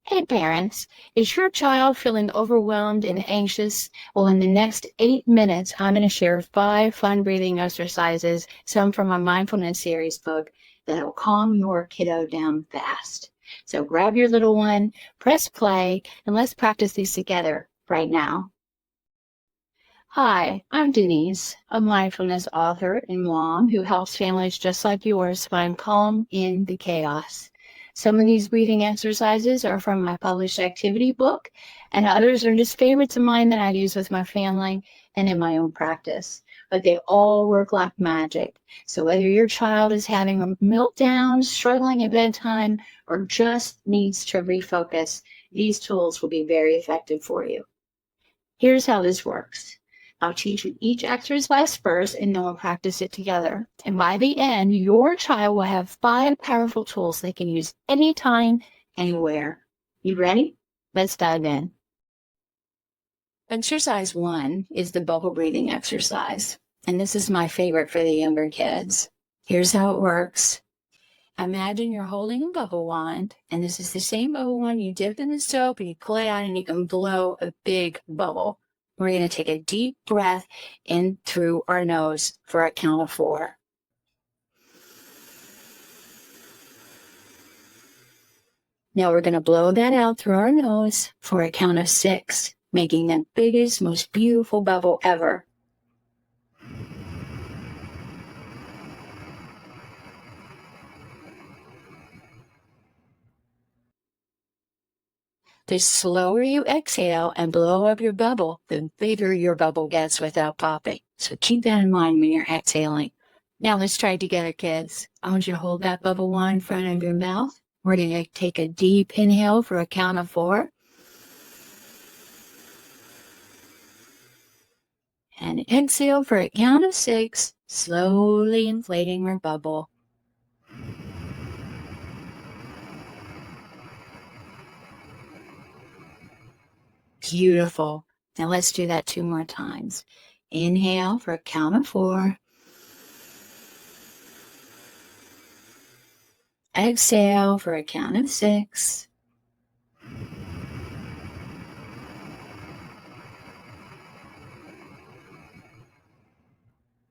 Hey parents, is your child feeling overwhelmed and anxious? Well, in the next 8 minutes, I'm going to share 5 fun breathing exercises, some from my Mindfulness series book, that will calm your kiddo down fast. So grab your little one, press play, and let's practice these together right now. Hi, I'm Denise, a mindfulness author and mom who helps families just like yours find calm in the chaos. Some of these breathing exercises are from my published activity book, and others are just favorites of mine that I use with my family and in my own practice. But they all work like magic. So whether your child is having a meltdown, struggling at bedtime, or just needs to refocus, these tools will be very effective for you. Here's how this works. I'll teach you each exercise first, and then we'll practice it together. And by the end, your child will have 5 powerful tools they can use anytime, anywhere. You ready? Let's dive in. Exercise 1 is the bubble breathing exercise. And this is my favorite for the younger kids. Here's how it works. Imagine you're holding a bubble wand, and this is the same bubble wand you dip in the soap, and you pull it out, and you can blow a big bubble. We're going to take a deep breath in through our nose for a count of 4. Now we're going to blow that out through our nose for a count of 6, making the biggest, most beautiful bubble ever. The slower you exhale and blow up your bubble, the bigger your bubble gets without popping. So keep that in mind when you're exhaling. Now let's try it together, kids. I want you to hold that bubble wand in front of your mouth. We're going to take a deep inhale for a count of 4. And exhale for a count of 6, slowly inflating your bubble. Beautiful. Now let's do that 2 more times. Inhale for a count of 4. Exhale for a count of 6.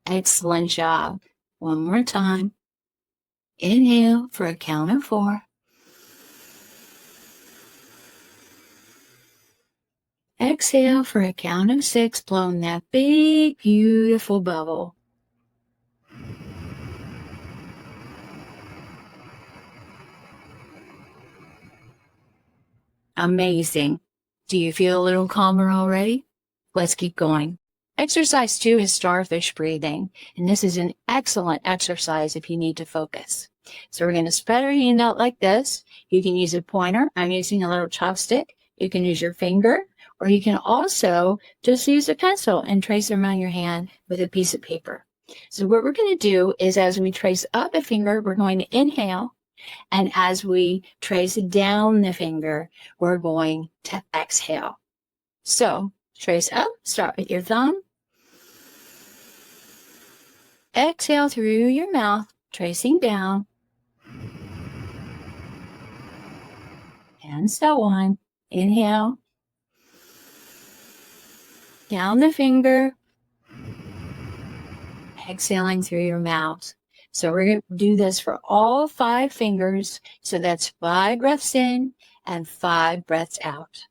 Excellent job. One more time. Inhale for a count of 4. Exhale for a count of 6, blowing that big, beautiful bubble. Amazing. Do you feel a little calmer already? Let's keep going. Exercise 2 is Starfish Breathing, and this is an excellent exercise if you need to focus. So we're going to spread our hand out like this. You can use a pointer. I'm using a little chopstick. You can use your finger, or you can also just use a pencil and trace around your hand with a piece of paper. So what we're going to do is, as we trace up a finger, we're going to inhale. And as we trace down the finger, we're going to exhale. So trace up, start with your thumb. Exhale through your mouth, tracing down. And so on. Inhale. Down the finger. Exhaling through your mouth. So we're going to do this for all 5 fingers. So that's 5 breaths in and 5 breaths out.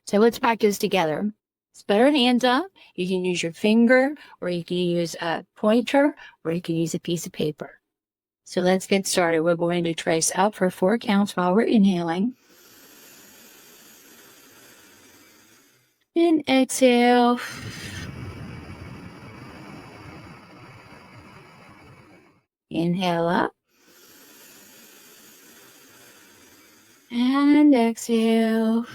So let's practice together. Spread our hands up. You can use your finger, or you can use a pointer, or you can use a piece of paper. So let's get started. We're going to trace up for 4 counts while we're inhaling. And exhale. Inhale up. And exhale.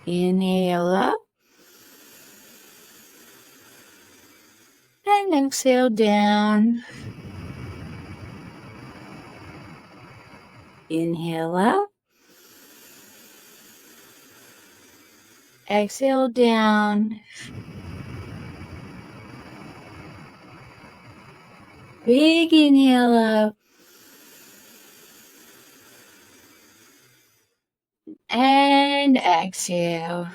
Inhale up. And exhale down. Inhale up. Exhale down. Big inhale up. And exhale.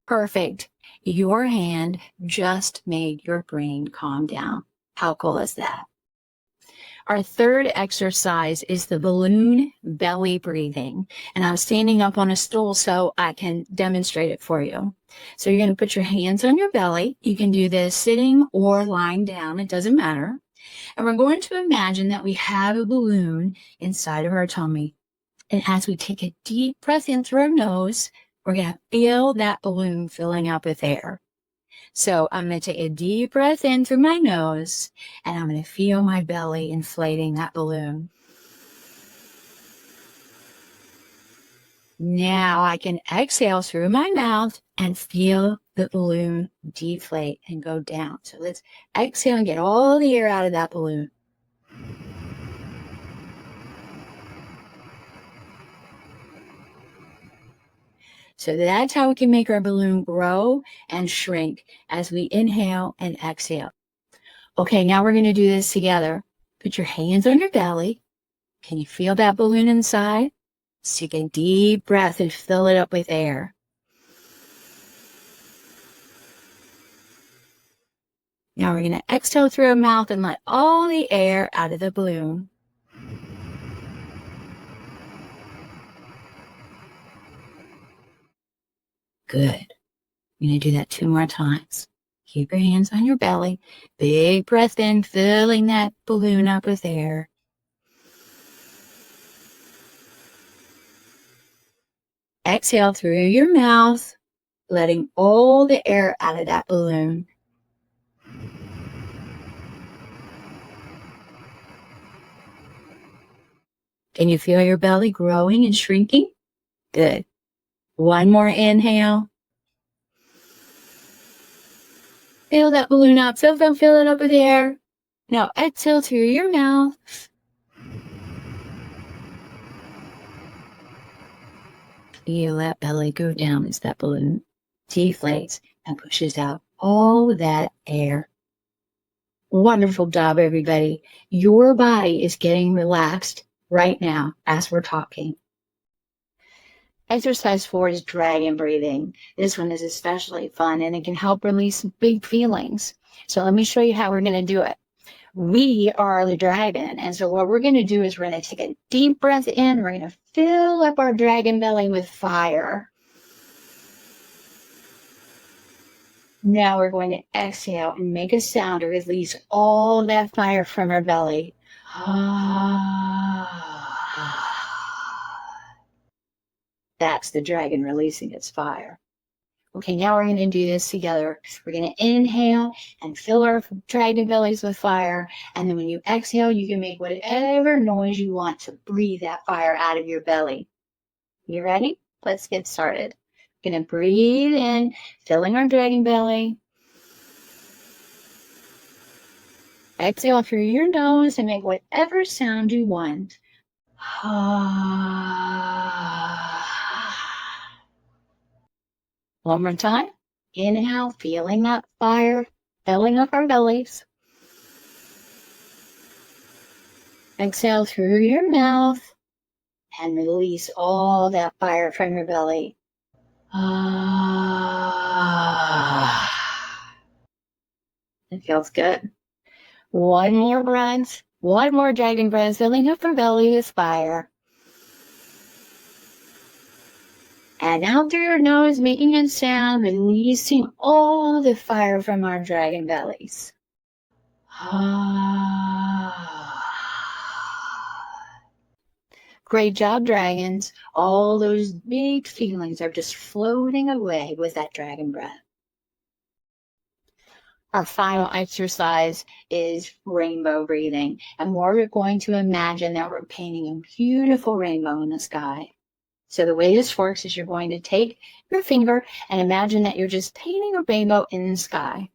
Perfect. Your hand just made your brain calm down. How cool is that? Our third exercise is the balloon belly breathing. And I'm standing up on a stool so I can demonstrate it for you. So you're going to put your hands on your belly. You can do this sitting or lying down. It doesn't matter. And we're going to imagine that we have a balloon inside of our tummy. And as we take a deep breath in through our nose, we're going to feel that balloon filling up with air. So I'm going to take a deep breath in through my nose, and I'm going to feel my belly inflating that balloon. Now I can exhale through my mouth and feel the balloon deflate and go down. So let's exhale and get all the air out of that balloon. So that's how we can make our balloon grow and shrink as we inhale and exhale. Okay, now we're going to do this together. Put your hands on your belly. Can you feel that balloon inside? So take a deep breath and fill it up with air. Now we're going to exhale through our mouth and let all the air out of the balloon. Good. You're going to do that 2 more times. Keep your hands on your belly. Big breath in, filling that balloon up with air. Exhale through your mouth, letting all the air out of that balloon. Can you feel your belly growing and shrinking? Good. One more inhale. Fill that balloon up. Fill it up with air. Now exhale through your mouth. You let belly go down as that balloon deflates and pushes out all that air. Wonderful job, everybody. Your body is getting relaxed right now as we're talking. Exercise 4 is dragon breathing. This one is especially fun and it can help release big feelings. So let me show you how we're going to do it. We are the dragon. And so what we're going to do is we're going to take a deep breath in. We're going to fill up our dragon belly with fire. Now we're going to exhale and make a sound to release all that fire from our belly. That's the dragon releasing its fire. Okay, now we're going to do this together. We're going to inhale and fill our dragon bellies with fire. And then when you exhale, you can make whatever noise you want to breathe that fire out of your belly. You ready? Let's get started. We're going to breathe in, filling our dragon belly. Exhale through your nose and make whatever sound you want. One more time. Inhale, feeling that fire, filling up our bellies. Exhale through your mouth and release all that fire from your belly. It feels good. One more breath. One more dragon breath, filling up our belly with fire. And out through your nose, making a sound, releasing all the fire from our dragon bellies. Great job, dragons. All those big feelings are just floating away with that dragon breath. Our final exercise is rainbow breathing. And we're going to imagine that we're painting a beautiful rainbow in the sky. So the way this works is you're going to take your finger and imagine that you're just painting a rainbow in the sky.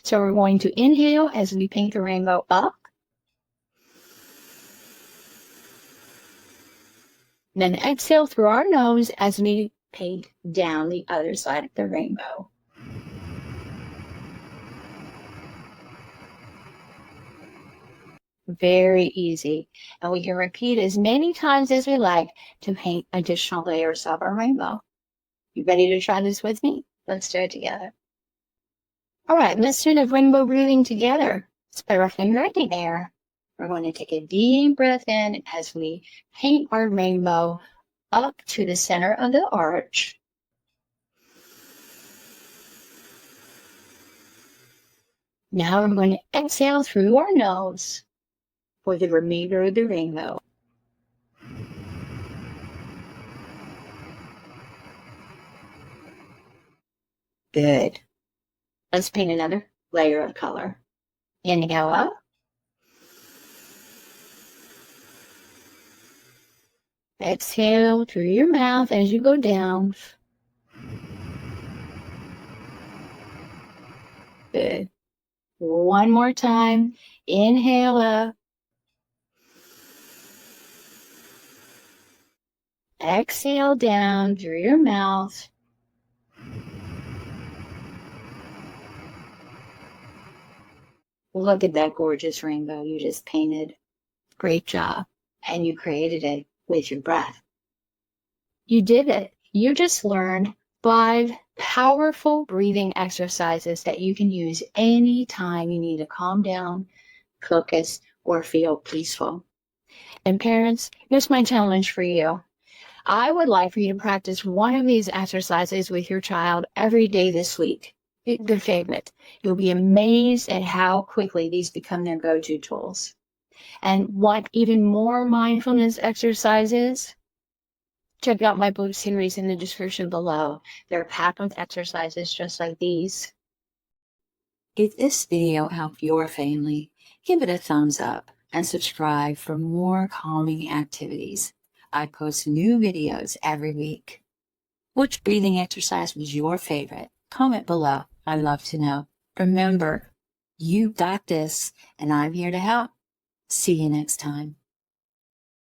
So we're going to inhale as we paint the rainbow up. Then exhale through our nose as we paint down the other side of the rainbow. Very easy. And we can repeat as many times as we like to paint additional layers of our rainbow. You ready to try this with me? Let's do it together. All right, let's do the rainbow breathing together. Spread our finger in the air. We're going to take a deep breath in as we paint our rainbow up to the center of the arch. Now we're going to exhale through our nose for the remainder of the rainbow. Good. Let's paint another layer of color. Inhale up. Exhale through your mouth as you go down. Good. One more time. Inhale up. Exhale down through your mouth. Look at that gorgeous rainbow you just painted. Great job. And you created it with your breath. You did it. You just learned 5 powerful breathing exercises that you can use anytime you need to calm down, focus, or feel peaceful. And parents, here's my challenge for you. I would like for you to practice one of these exercises with your child every day this week. Their favorite. You'll be amazed at how quickly these become their go-to tools. And want even more mindfulness exercises? Check out my book series in the description below. They're packed with exercises just like these. If this video helped your family, give it a thumbs up and subscribe for more calming activities. I post new videos every week. Which breathing exercise was your favorite? Comment below. I'd love to know. Remember, you got this, and I'm here to help. See you next time.